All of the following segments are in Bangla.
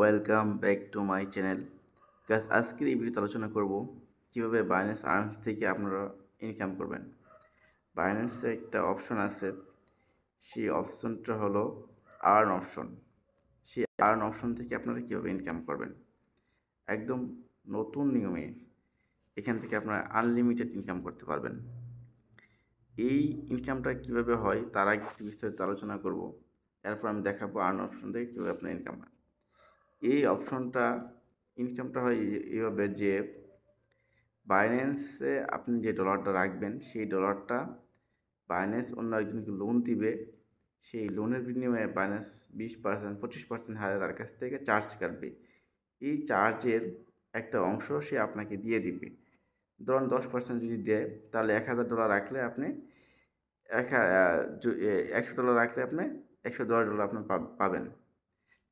Welcome back to my channel. গাছ আজকের এই ভিডিওতে আলোচনা করব কীভাবে বাইন্যান্স আর্ন থেকে আপনারা ইনকাম করবেন। বাইন্যান্সে একটা অপশন আছে, সেই অপশনটা হলো আর্ন অপশন। সেই আর্ন অপশন থেকে আপনারা কীভাবে ইনকাম করবেন একদম নতুন নিয়মে, এখান থেকে আপনারা আনলিমিটেড ইনকাম করতে পারবেন। এই ইনকামটা কীভাবে হয় তার আগে একটু বিস্তারিত আলোচনা করব, এরপর আমি দেখাবো আর্ন অপশন থেকে কীভাবে আপনার ইনকাম হয়। এই অপশনটা ইনকামটা হয় এইভাবে যে বাইন্যান্সে আপনি যে ডলারটা রাখবেন সেই ডলারটা বাইন্যান্স অন্য একজনকে লোন দিবে, সেই লোনের বিনিময়ে বাইন্যান্স 20% 25% হারে তার কাছ থেকে চার্জ কাটবে। এই চার্জের একটা অংশ সে আপনাকে দিয়ে দিবে। ধরুন 10% যদি দেয় তাহলে $1000 রাখলে আপনি $100 রাখলে আপনি $110 আপনি পাবেন।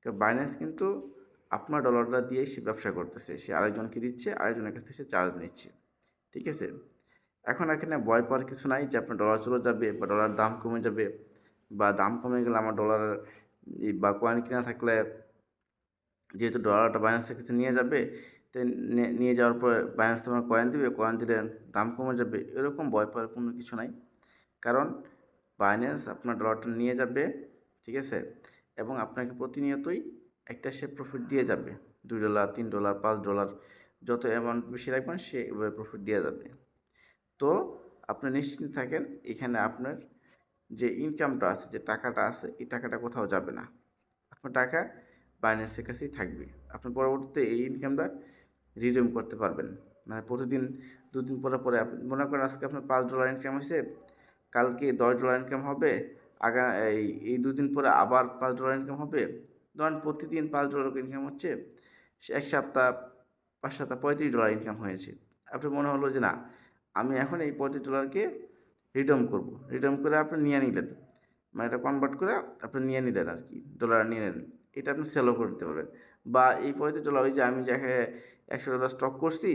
তো বাইন্যান্স কিন্তু আপনার ডলারটা দিয়ে সে ব্যবসা করতেছে, সে আরেকজনকে দিচ্ছে, আরেকজনের কাছ থেকে সে চার্জ নিচ্ছে। ঠিক আছে, এখন এখানে ভয় পাওয়ার কিছু নাই যে আপনার ডলার চলে যাবে বা ডলার দাম কমে যাবে, বা দাম কমে গেলে আমার ডলার বা কয়েন কিনা থাকলে যেহেতু ডলারটা বাইন্যান্সের কাছে নিয়ে যাবে, তো নিয়ে যাওয়ার পর বাইন্যান্স তোমার কয়েন দিবে, কয়েন দিলে দাম কমে যাবে, এরকম ভয় পাওয়ার কোনো কিছু নাই। কারণ বাইন্যান্স আপনার ডলারটা নিয়ে যাবে, ঠিক আছে, এবং আপনাকে প্রতিনিয়তই একটা সে প্রফিট দিয়ে যাবে। $2, $3, $5, যত অ্যামাউন্ট বেশি রাখবেন সে এভাবে প্রফিট দিয়ে যাবে। তো আপনি নিশ্চিন্ত থাকেন, এখানে আপনার যে ইনকামটা আছে, যে টাকাটা আছে, এই টাকাটা কোথাও যাবে না। আপনার টাকা বাইন্যান্সের কাছেই থাকবে। আপনি পরবর্তীতে এই ইনকামটা রিডিম করতে পারবেন। মানে প্রতিদিন দুদিন পরে পরে আপনি মনে করেন আজকে আপনার $5 ইনকাম হয়েছে, কালকে $10 ইনকাম হবে, এই দুদিন পরে আবার $5 ইনকাম হবে। ধরেন প্রতিদিন $5 ইনকাম হচ্ছে, এক সপ্তাহ 5 সপ্তাহ $35 ইনকাম হয়েছে। আপনার মনে হলো যে না, আমি এখন এই $35কে রিডিম করব। রিডিম করে আপনি নিয়ে নিলেন, মানে এটা কনভার্ট করে আপনি নিয়ে নিলেন আর কি, ডলার নিয়ে নিলেন। এটা আপনি সেলও করে দিতে পারবেন। বা এই $35, ওই যে আমি যে $100 স্টক করছি,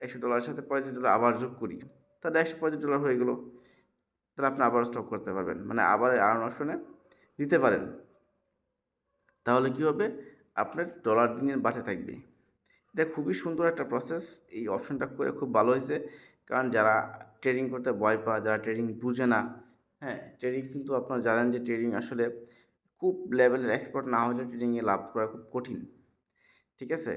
$100 সাথে $35 আবার যোগ করি, তাহলে $135 হয়ে গেলো। তাহলে আপনি আবার স্টক করতে পারবেন, মানে আবার আর্ন অপশনে দিতে পারেন। তাহলে কী হবে, আপনার ডলার দিনের বাঁচে থাকবে। এটা খুবই সুন্দর একটা প্রসেস। এই অপশনটা করে খুব ভালো হয়েছে, কারণ যারা ট্রেডিং করতে ভয় পায়, যারা ট্রেডিং বুঝে না, হ্যাঁ, ট্রেডিং কিন্তু আপনারা জানেন যে ট্রেডিং আসলে খুব লেভেলের এক্সপার্ট না হলে ট্রেডিংয়ে লাভ করা খুব কঠিন। ঠিক আছে,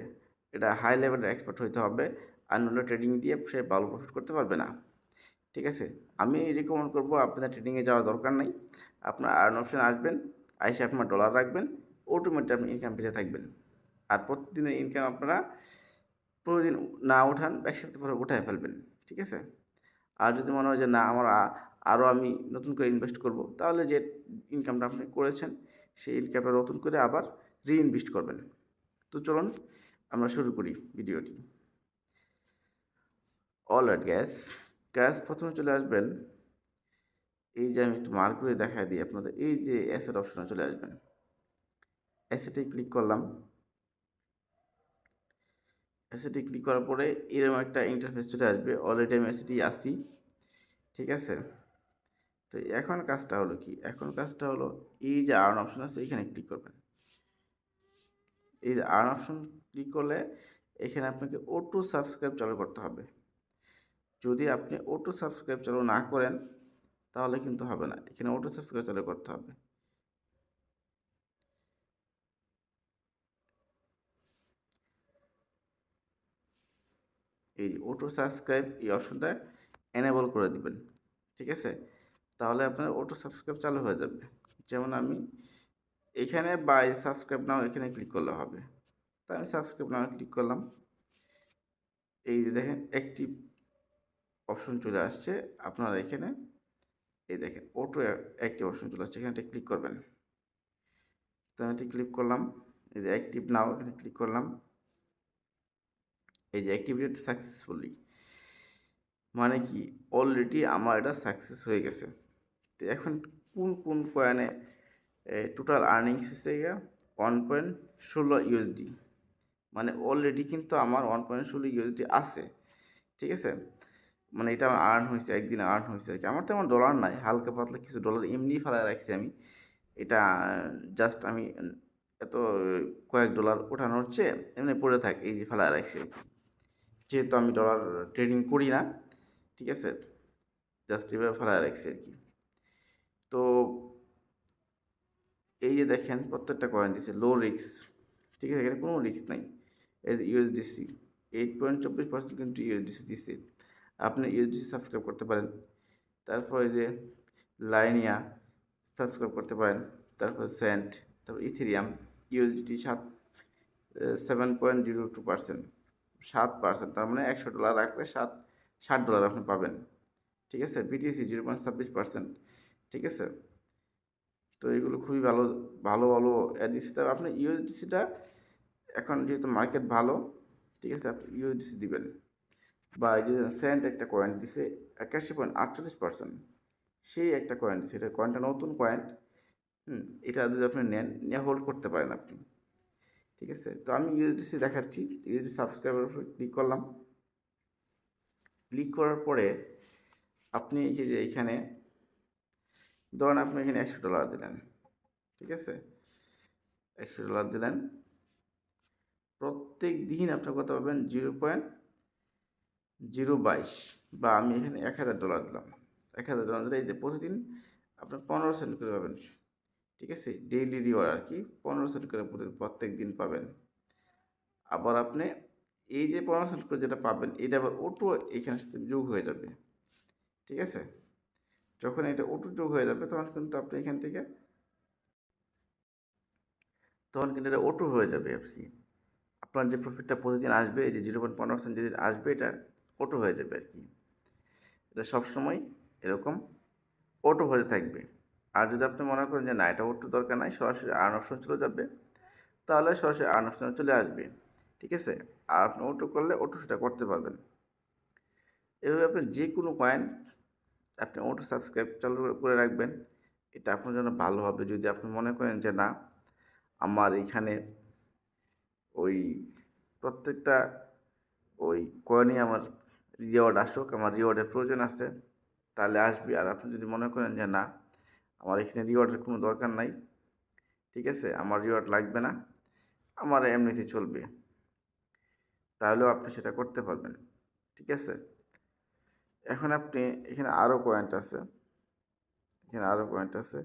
এটা হাই লেভেলের এক্সপার্ট হইতে হবে, আর নইলে ট্রেডিং দিয়ে সে ভালো প্রফিট করতে পারবে না। ঠিক আছে, আমি রিকমেন্ড করবো আপনাদের ট্রেডিংয়ে যাওয়ার দরকার নাই। আপনার আর্ন অপশানে আসবেন, আইসে আপনার ডলার রাখবেন, অটোমেটিক আপনি ইনকাম পেতে থাকবেন। আর প্রতিদিনের ইনকাম আপনারা প্রতিদিন না ওঠান, এক সপ্তাহ পরে উঠায় ফেলবেন। ঠিক আছে, আর যদি মনে হয় যে না আমার আরও আমি নতুন করে ইনভেস্ট করব, তাহলে যে ইনকামটা আপনি করেছেন সেই ইনকামটা নতুন করে আবার রিইনভেস্ট করবেন। তো চলুন আমরা শুরু করি ভিডিওটি। অলরাইট গ্যাস গ্যাস প্রথমে চলে আসবেন, এই যে আমি একটু মার্ক করে দেখায় দিই আপনাদের, এই যে অ্যাসেট অপশনে চলে আসবেন। অ্যাসেটে ক্লিক করলাম। অ্যাসেটে ক্লিক করার পরে এরকম একটা ইন্টারফেস চলে আসবে। অলরেডি আমি অ্যাসেটেই আসি। ঠিক আছে, তো এখন কাজটা হলো কি, এখন কাজটা হলো এই যে আর্ন অপশন আছে এখানে ক্লিক করবেন। এই যে আর্ন অপশন ক্লিক করলে এখানে আপনাকে অটো সাবস্ক্রাইব চালু করতে হবে। যদি আপনি অটো সাবস্ক্রাইব চালু না করেন তাহলে কিন্তু হবে না, এখানে অটো সাবস্ক্রাইব চালু করতে হবে। এই অটো সাবস্ক্রাইব এই অপশনটা এনেবল করে দিবেন। ঠিক আছে, তাহলে আপনার অটো সাবস্ক্রাইব চালু হয়ে যাবে। যেমন আমি এখানে বাই সাবস্ক্রাইব নাও এখানে ক্লিক করলে হবে, তাই আমি সাবস্ক্রাইব নাও ক্লিক করলাম। এই যে দেখেন অ্যাক্টিভ অপশন চলে আসছে আপনারা এখানে, এই দেখেন অটো অ্যাক্টিভ অপশন চলে আসছে, এখানে ক্লিক করবেন। তো আমি ক্লিক করলাম, এই যে অ্যাক্টিভ নাও এখানে ক্লিক করলাম। এই যে অ্যাক্টিভেটেড সাকসেসফুলি, মানে কি অলরেডি আমার এটা সাকসেস হয়ে গেছে। তো এখন কোন কোন কয়েনে টোটাল আর্নিংস হচ্ছে 1.16 USD, মানে অলরেডি কিন্তু আমার 1.16 USD আছে। ঠিক আছে, মানে এটা আমার আর্ন হয়েছে, একদিন আর্ন হয়েছে আর কি। আমার তেমন ডলার নাই, হালকা পাতলা কিছু ডলার এমনি ফেলায় রাখছি আমি। এটা জাস্ট আমি এত কয়েক ডলার ওঠানো হচ্ছে, এমনি পড়ে থাকে, এই যে ফেলা রাখছে। যেহেতু আমি ডলার ট্রেডিং করি না, ঠিক আছে, জাস্ট এভাবে ফেলা রাখছি আর কি। তো এই যে দেখেন প্রত্যেকটা কয়েন দিচ্ছে লো রিস্ক, ঠিক আছে, এখানে কোনো রিস্ক নাই। এই যে ইউএসডিসি 8.24% কিন্তু ইউএসডিসি দিচ্ছে, আপনি ইউএসডিসি সাবস্ক্রাইব করতে পারেন। তারপর এই যে লাইনিয়া সাবস্ক্রাইব করতে পারেন। তারপর সেন্ট, তারপর ইথেরিয়াম ইউএসডিটি 7.02%, 7%, তার মানে $100 রাখলে 60 ডলার আপনি পাবেন, ঠিক আছে। বিটিসি 0.26%, ঠিক আছে। তো এগুলো খুবই ভালো ভালো ভালো দিচ্ছে। তবে আপনি ইউএসডিসিটা এখন যেহেতু মার্কেট ভালো, ঠিক আছে, আপনি ইউএসডিসি দিবেন। বা এই যে সেন্ট একটা কয়েন দিছে 81.48%, সেই একটা কয়েন দিচ্ছে, এটা কয়েনটা নতুন কয়েন। এটা যদি আপনি নেন, নিয়ে হোল্ড করতে পারেন আপনি, ঠিক আছে। তো আমি ইউএসডিসি দেখাচ্ছি, ইউএসডি সাবস্ক্রাইবার উপরে ক্লিক করলাম। ক্লিক করার পরে আপনি এই যে এখানে ধরেন আপনি এখানে $100 দিলেন, ঠিক আছে, $100 দিলেন। প্রত্যেক দিন আপনি কত পাবেন? 0.022, বা আমি এখানে $1000 দিলাম। $1000 দিলে এই যে প্রতিদিন আপনার 15 সেন্ট করে পাবেন, ঠিক আছে। ডেইলি রিওয়ার্ড আর কি, 15 সেন্ট করে প্রত্যেক দিন পাবেন। আবার আপনি এই যে 15 সেন্ট করে যেটা পাবেন, এটা আবার অটো এখানের সাথে যোগ হয়ে যাবে, ঠিক আছে। যখন এটা অটো যোগ হয়ে যাবে তখন কিন্তু আপনি এখান থেকে এটা অটো হয়ে যাবে আর কি। আপনার যে প্রফিটটা প্রতিদিন আসবে, এই যে 0.15 যেদিন আসবে, এটা অটো হয়ে যাবে আর কি। এটা সবসময় এরকম অটো হয়ে থাকবে। আর যদি আপনি মনে করেন যে না, এটা অটো দরকার নাই, সরাসরি আর্ন অপশন চলে যাবে, তাহলে সরাসরি আর্ন অপশনে চলে আসবে, ঠিক আছে। আর আপনি অটো করলে অটো সেটা করতে পারবেন। এভাবে আপনি যে কোনো কয়েন আপনি অটো সাবস্ক্রাইব চালু করে রাখবেন। এটা আপনার জন্য ভালো হবে। যদি আপনি মনে করেন যে না, আমার এখানে ওই প্রত্যেকটা ওই কয়েনই আমার রিওয়ার্ড আসুক, আমার রিওয়ার্ডের প্রয়োজন আছে, তাহলে আসবে। আর আপনি যদি মনে করেন যে না, আমার এখানে রিওয়ার্ডের কোনো দরকার নাই, ঠিক আছে, আমার রিওয়ার্ড লাগবে না, আমার এমনিতে চলবে, তাহলেও আপনি সেটা করতে পারবেন, ঠিক আছে। এখন আপনি এখানে আরও পয়েন্ট আছে, এখানে আরও পয়েন্ট আছে।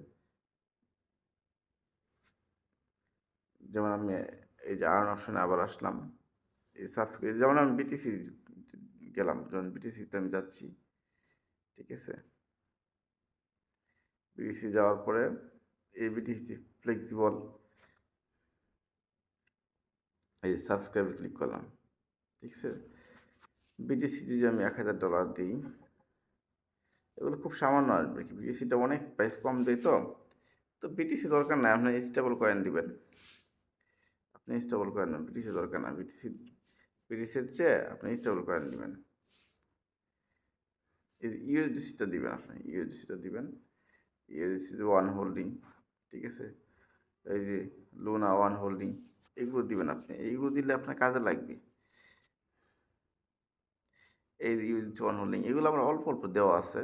যেমন আমি এই যে আর্ন অপশনে আবার আসলাম, এই সাবস্ক্রাইব, যেমন আমি বিটিসি গেলাম, যেমন বিটিসিতে আমি যাচ্ছি, ঠিক আছে। বিটিসি যাওয়ার পরে এই বিটিসি ফ্লেক্সিবল, এই সাবস্ক্রাইবে ক্লিক করলাম, ঠিক আছে। বিটিসি যদি আমি $1000 দিই, এগুলো খুব সামান্য আসবে কি, বিটিসিটা অনেক প্রাইস কম দেয়। তো বিটিসি দরকার নাই, আপনি স্টেবল কয়েন দিবেন। আপনি স্টেবল কয়েন নেন, বিটিসি দরকার না। বিটিসির চেয়ে আপনি স্টেবল কয়েন দিবেন। ইউএসডিসিটা দিবেন, আপনি ইউএসডিসিটা দিবেন। ইউএসডিসি ওয়ান হোল্ডিং, ঠিক আছে, এই যে লুনা ওয়ান হোল্ডিং, এগুলো দিবেন আপনি। এইগুলো দিলে আপনার কাজে লাগবে। এই যে ইউএসডিসি ওয়ান হোল্ডিং, এগুলো আমার অল্প অল্প দেওয়া আছে,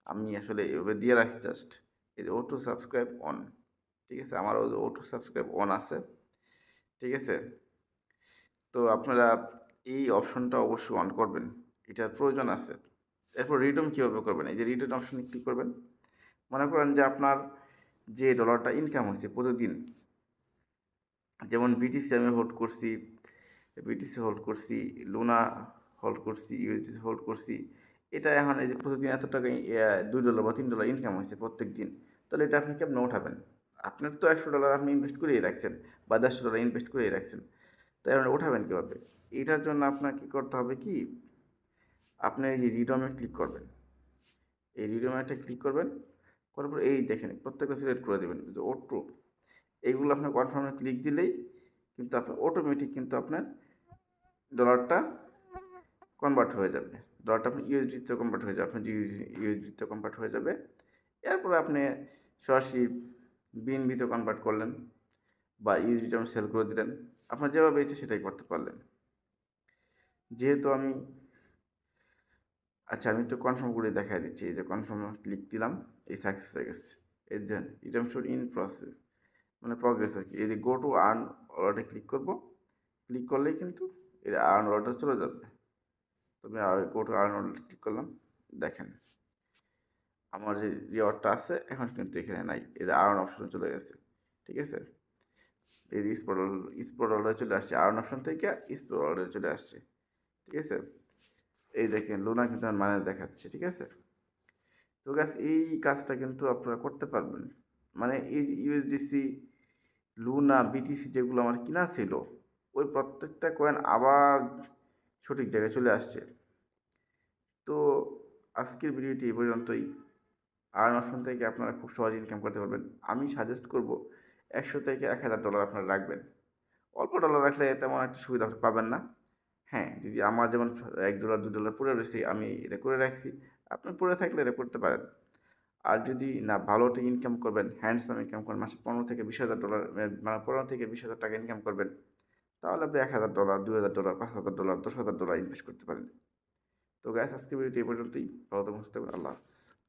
আমি আসলে এভাবে দিয়ে রাখি জাস্ট। এই যে অটো সাবস্ক্রাইব অন, ঠিক আছে, আমার অটো সাবস্ক্রাইব অন আছে, ঠিক আছে। তো আপনারা এই অপশনটা অবশ্যই অন করবেন, এটার প্রয়োজন আছে। এরপর রিডিম কীভাবে করবেন? এই যে রিডিম অপশনে ক্লিক করবেন। মনে করেন যে আপনার যে ডলারটা ইনকাম হয়েছে প্রতিদিন, যেমন বিটিসি আমি হোল্ড করছি, বিটিসি হোল্ড করছি, লুনা হোল্ড করছি, ইউএসডিসি হোল্ড করছি, এটা এখন এই যে প্রতিদিন এত টাকা $2 বা $3 ইনকাম হয়েছে প্রত্যেক দিন, তাহলে এটা আপনি কেমন উঠাবেন? আপনার তো $100 আপনি ইনভেস্ট করেই রাখছেন, বা $150 ইনভেস্ট করেই রাখছেন, তাই আপনি উঠাবেন কীভাবে? এটার জন্য আপনার কী করতে হবে কি, আপনি এই যে রিডমে ক্লিক করবেন, এই রিডমে ক্লিক করবেন, করার পর এই দেখেন প্রত্যেকটা সিলেক্ট করে দেবেন যে অটো, এইগুলো আপনার কনফার্মে ক্লিক দিলেই কিন্তু আপনার অটোমেটিক কিন্তু আপনার ডলারটা কনভার্ট হয়ে যাবে। ডলারটা আপনার ইউএসডিতে কনভার্ট হয়ে যাবে, আপনার ইউএসডিতে কনভার্ট হয়ে যাবে। এরপর আপনি সরাসরি বিএনবিতে কনভার্ট করলেন, বা ইউএসডিতে আপনি সেল করে দিলেন, আপনার যেভাবে ইচ্ছে সেটাই করতে পারলেন। যেহেতু আমি আচ্ছা, আমি একটু কনফার্ম করে দেখাই দিচ্ছি। এই যে কনফার্ম ক্লিক দিলাম, এই সাকসেস হয়ে গেছে। এই যে রিডেমশন ইন প্রসেস, মানে প্রগ্রেস আর কি। এই যে গো টু আর্ন ওয়ালেটে ক্লিক করব, ক্লিক করলেই কিন্তু এই আর্ন ওয়ালেটে চলে যাবে। তো আমি গো টু আর্ন ওয়ালেটে ক্লিক করলাম, দেখেন আমার যে রিওয়ার্ডটা আছে এখন কিন্তু এখানে নাই, এই যে আর্ন অপশনে চলে গেছে। ঠিক আছে, এই যে স্পোর্ট ওয়ালেটে চলে আসছে, আর্ন অপশন থেকে স্পোর্ট ওয়ালেটে চলে আসছে। ঠিক আছে, এই দেখেন লুনা কিন্তু আমার মাইনাস দেখাচ্ছে। ঠিক আছে, তো গাছ এই কাজটা কিন্তু আপনারা করতে পারবেন। মানে এই ইউএসডিসি, লুনা, বিটিসি যেগুলো আমার কিনা ছিল, ওই প্রত্যেকটা কয়েন আবার সঠিক জায়গায় চলে আসছে। তো আজকের ভিডিওটি এই পর্যন্তই। আর্ন অপশন থেকে আপনারা খুব সহজে ইনকাম করতে পারবেন। আমি সাজেস্ট করব 100 থেকে 1000 ডলার আপনারা রাখবেন। অল্প ডলার রাখলে তেমন একটা সুবিধা আপনি পাবেন না। হ্যাঁ, যদি আমার যেমন $1 $2 পড়ে রয়েছে, আমি এটা করে রাখছি, আপনার পড়ে থাকলে এটা করতে পারেন। আর যদি না ভালোটা ইনকাম করবেন, হ্যান্ডসাম ইনকাম করেন, মাসে 15 থেকে 20 হাজার ডলার, মানে 15 থেকে 20 হাজার টাকা ইনকাম করবেন, তাহলে আপনি $1000, $2000, $5000, $10,000 ইনভেস্ট করতে পারেন। তো গাইস, আজকে ভিডিওটি এই পর্যন্তই। ভালো থাকুন, সুস্থ থাকুন, আল্লাহ হাফিজ।